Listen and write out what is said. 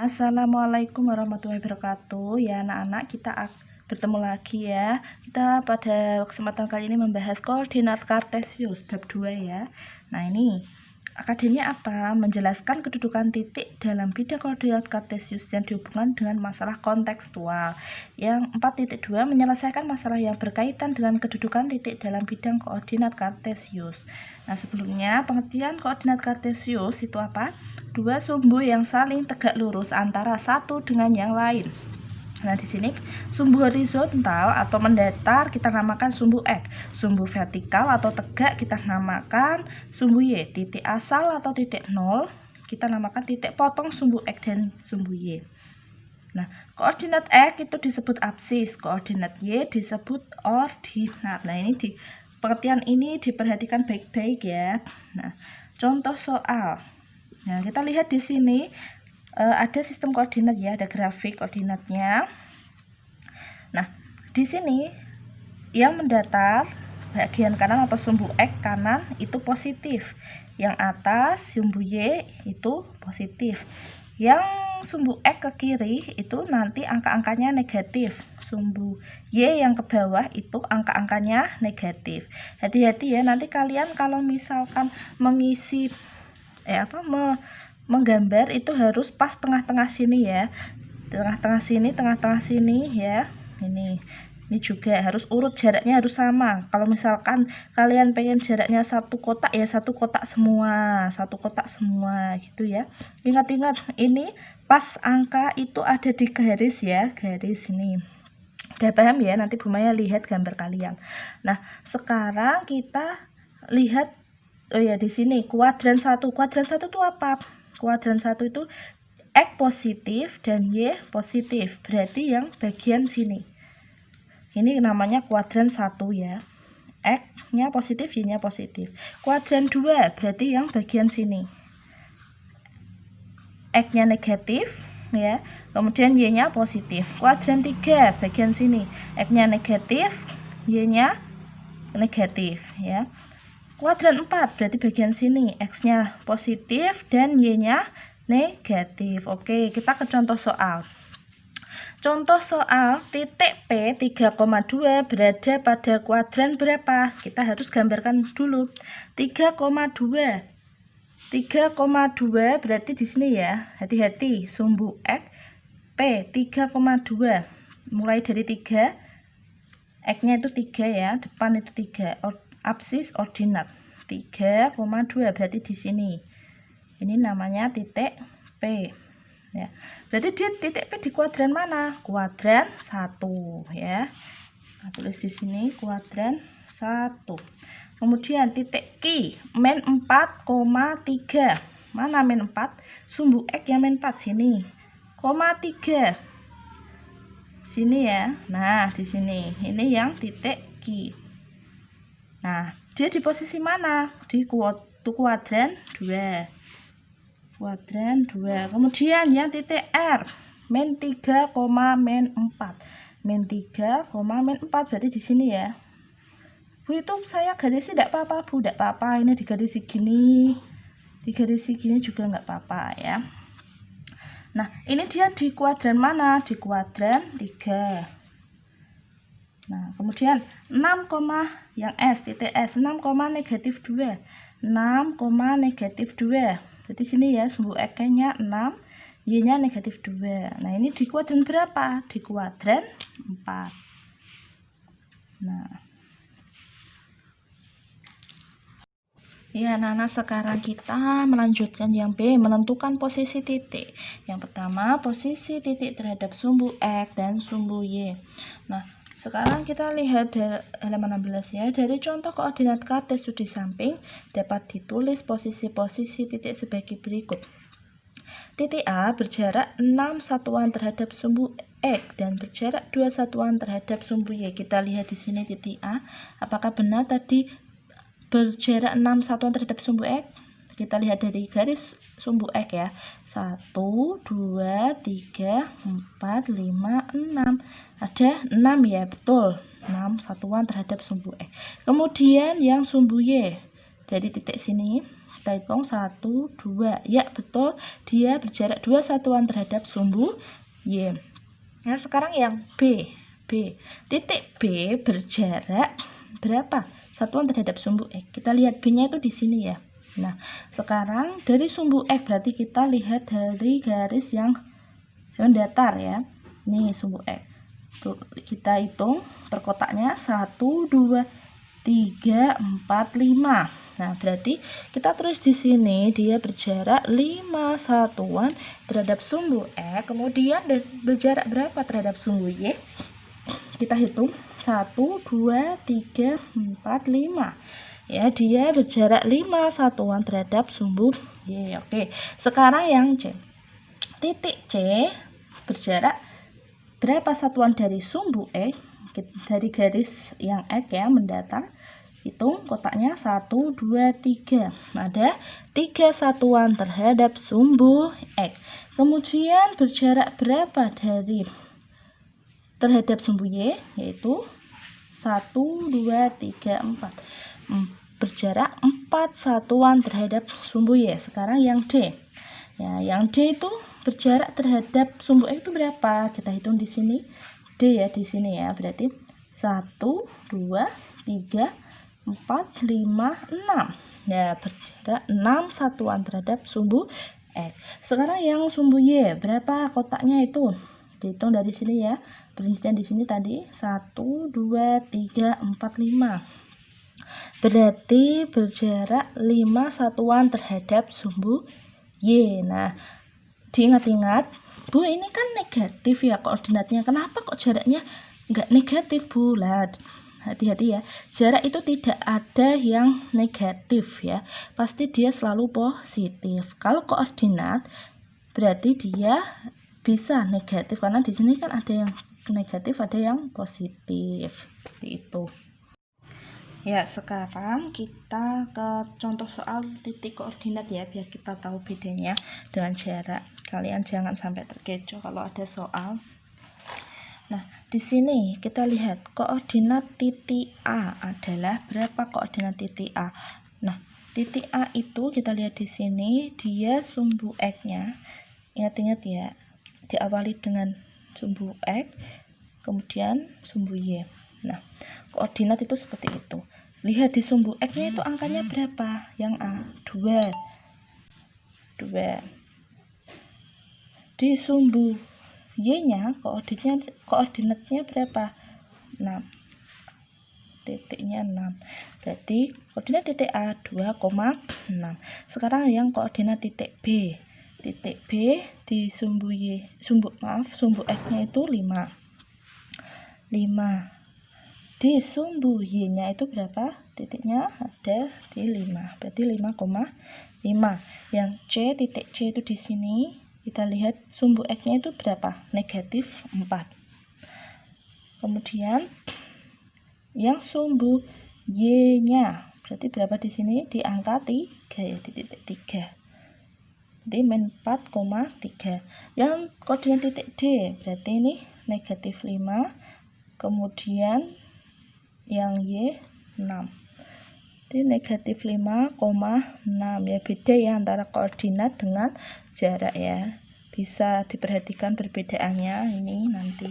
Assalamualaikum warahmatullahi wabarakatuh. Ya anak-anak, kita bertemu lagi ya. Kita pada kesempatan kali ini membahas koordinat kartesius bab 2 ya. Nah ini akademinya apa? Menjelaskan kedudukan titik dalam bidang koordinat kartesius yang dihubungkan dengan masalah kontekstual. Yang 4.2 menyelesaikan masalah yang berkaitan dengan kedudukan titik dalam bidang koordinat kartesius. Nah sebelumnya pengertian koordinat kartesius itu apa? Dua sumbu yang saling tegak lurus antara satu dengan yang lain. Nah, di sini sumbu horizontal atau mendatar kita namakan sumbu X, sumbu vertikal atau tegak kita namakan sumbu Y, titik asal atau titik nol kita namakan titik potong sumbu X dan sumbu Y. Nah, koordinat X itu disebut absis, koordinat Y disebut ordinat. Nah, ini di pengertian ini diperhatikan baik-baik ya. Nah, contoh soal. Nah, kita lihat di sini ada sistem koordinat ya, ada grafik koordinatnya. Nah, di sini yang mendatar bagian kanan atau sumbu X kanan itu positif. Yang atas sumbu Y itu positif. Yang sumbu X ke kiri itu nanti angka-angkanya negatif. Sumbu Y yang ke bawah itu angka-angkanya negatif. Hati-hati ya, nanti kalian kalau misalkan mengisi menggambar itu harus pas tengah-tengah sini ya, tengah-tengah sini ya. Ini juga harus urut jaraknya harus sama. Kalau misalkan kalian pengen jaraknya satu kotak ya satu kotak semua gitu ya. Ingat-ingat ini pas angka itu ada di garis ya, garis ini. Udah paham ya? Nanti Bu Maya lihat gambar kalian. Nah sekarang kita lihat di sini kuadran 1. Kuadran 1 itu apa? Kuadran 1 itu X positif dan Y positif. Berarti yang bagian sini. Ini namanya kuadran 1 ya. X-nya positif, Y-nya positif. Kuadran 2 berarti yang bagian sini. X-nya negatif ya. Kemudian Y-nya positif. Kuadran 3 bagian sini. X-nya negatif, Y-nya negatif ya. Kuadran 4 berarti bagian sini X-nya positif dan Y-nya negatif. Oke, kita ke contoh soal. Contoh soal titik P 3,2 berada pada kuadran berapa? Kita harus gambarkan dulu. 3,2 berarti di sini ya. Hati-hati, sumbu X P 3,2. Mulai dari 3, X-nya itu 3 ya, depan itu 3. Absis ordinat 3,2 berarti di sini. Ini namanya titik P ya. Berarti di titik P di kuadran mana? Kuadran 1 ya. Nah, tulis di sini kuadran 1. Kemudian titik Q min 4,3. Mana min 4? Sumbu X yang min 4 sini. 3 sini ya. Nah, di sini. Ini yang titik Q. Nah, dia di posisi mana? Di kuadran 2. Kuadran 2. Kemudian yang titik R, min 3, min 4. Min 3, min 4 berarti di sini ya. Bu, itu saya garisi tidak apa-apa, Bu. Tidak apa-apa. Ini digarisi gini. Digarisi gini juga enggak apa-apa ya. Nah, ini dia di kuadran mana? Di kuadran 3. Nah, kemudian 6, yang S, titik S, 6, negatif 2. 6, negatif 2. Berarti sini ya, sumbu X-nya 6, Y-nya negatif 2. Nah, ini di kuadran berapa? Di kuadran 4. Nah. Ya, Nana, sekarang kita melanjutkan yang B, menentukan posisi titik. Yang pertama, posisi titik terhadap sumbu X dan sumbu Y. Nah, sekarang kita lihat halaman 16 ya. Dari contoh koordinat kartesius di samping dapat ditulis posisi-posisi titik sebagai berikut. Titik A berjarak 6 satuan terhadap sumbu X dan berjarak 2 satuan terhadap sumbu Y. Kita lihat di sini titik A. Apakah benar tadi berjarak 6 satuan terhadap sumbu X? Kita lihat dari garis sumbu X ya. 1, 2, 3, 4, 5, 6. Ada 6 ya, betul. 6 satuan terhadap sumbu X. Kemudian yang sumbu Y. Dari titik sini Kita hitung 1, 2. Ya, betul. Dia berjarak 2 satuan terhadap sumbu Y. Nah, sekarang yang B. Titik B berjarak berapa satuan terhadap sumbu X? Kita lihat B-nya itu di sini ya. Nah, sekarang dari sumbu X berarti kita lihat dari garis yang datar ya. Ini sumbu X. Tuh, kita hitung per kotaknya 1, 2, 3, 4, 5. Nah, berarti kita tulis di sini dia berjarak 5 satuan terhadap sumbu X, kemudian berjarak berapa terhadap sumbu Y? Kita hitung 1, 2, 3, 4, 5. Ya, dia berjarak 5 satuan terhadap sumbu Y. Oke, sekarang yang C. Titik C berjarak berapa satuan dari sumbu X? Dari garis yang X ya mendatar. Hitung kotaknya 1, 2, 3. Ada 3 satuan terhadap sumbu X. Kemudian berjarak berapa dari terhadap sumbu Y? Yaitu 1, 2, 3, 4. Berjarak 4 satuan terhadap sumbu Y. Sekarang yang D. Ya, yang D itu berjarak terhadap sumbu X itu berapa? Kita hitung di sini. D ya, di sini ya. Berarti 1, 2, 3, 4, 5, 6. Ya, berjarak 6 satuan terhadap sumbu X. Sekarang yang sumbu Y, berapa kotaknya itu? Dihitung dari sini ya. Perincian di sini tadi 1, 2, 3, 4, 5. Berarti berjarak 5 satuan terhadap sumbu Y. Nah, diingat-ingat, Bu, ini kan negatif ya koordinatnya. Kenapa kok jaraknya nggak negatif, Bu? Lah, hati-hati ya. Jarak itu tidak ada yang negatif ya. Pasti dia selalu positif. Kalau koordinat berarti dia bisa negatif karena di sini kan ada yang negatif, ada yang positif. Seperti itu. Ya, sekarang kita ke contoh soal titik koordinat ya, biar kita tahu bedanya dengan jarak. Kalian jangan sampai terkecoh kalau ada soal. Nah, di sini kita lihat koordinat titik A adalah berapa koordinat titik A. Nah, titik A itu kita lihat di sini, dia sumbu X-nya. Ingat-ingat ya, diawali dengan sumbu X, kemudian sumbu Y. Nah, koordinat itu seperti itu. Lihat di sumbu X-nya itu angkanya berapa? Yang A, 2. Di sumbu Y-nya koordinatnya berapa? 6. Titiknya 6. Berarti koordinat titik A 2,6. Sekarang yang koordinat titik B. Titik B di sumbu X-nya itu 5. Di sumbu Y-nya itu berapa? Titiknya ada di 5. Berarti 5,5. Yang C, titik C itu di sini. Kita lihat sumbu X-nya itu berapa? Negatif 4. Kemudian yang sumbu Y-nya berarti berapa di sini? Di angka 3 ya, di titik 3. Jadi min 4,3. Yang koordinat titik D berarti ini negatif 5. Kemudian yang Y 6. Jadi negatif 5,6 ya, beda ya antara koordinat dengan jarak ya. Bisa diperhatikan perbedaannya ini nanti.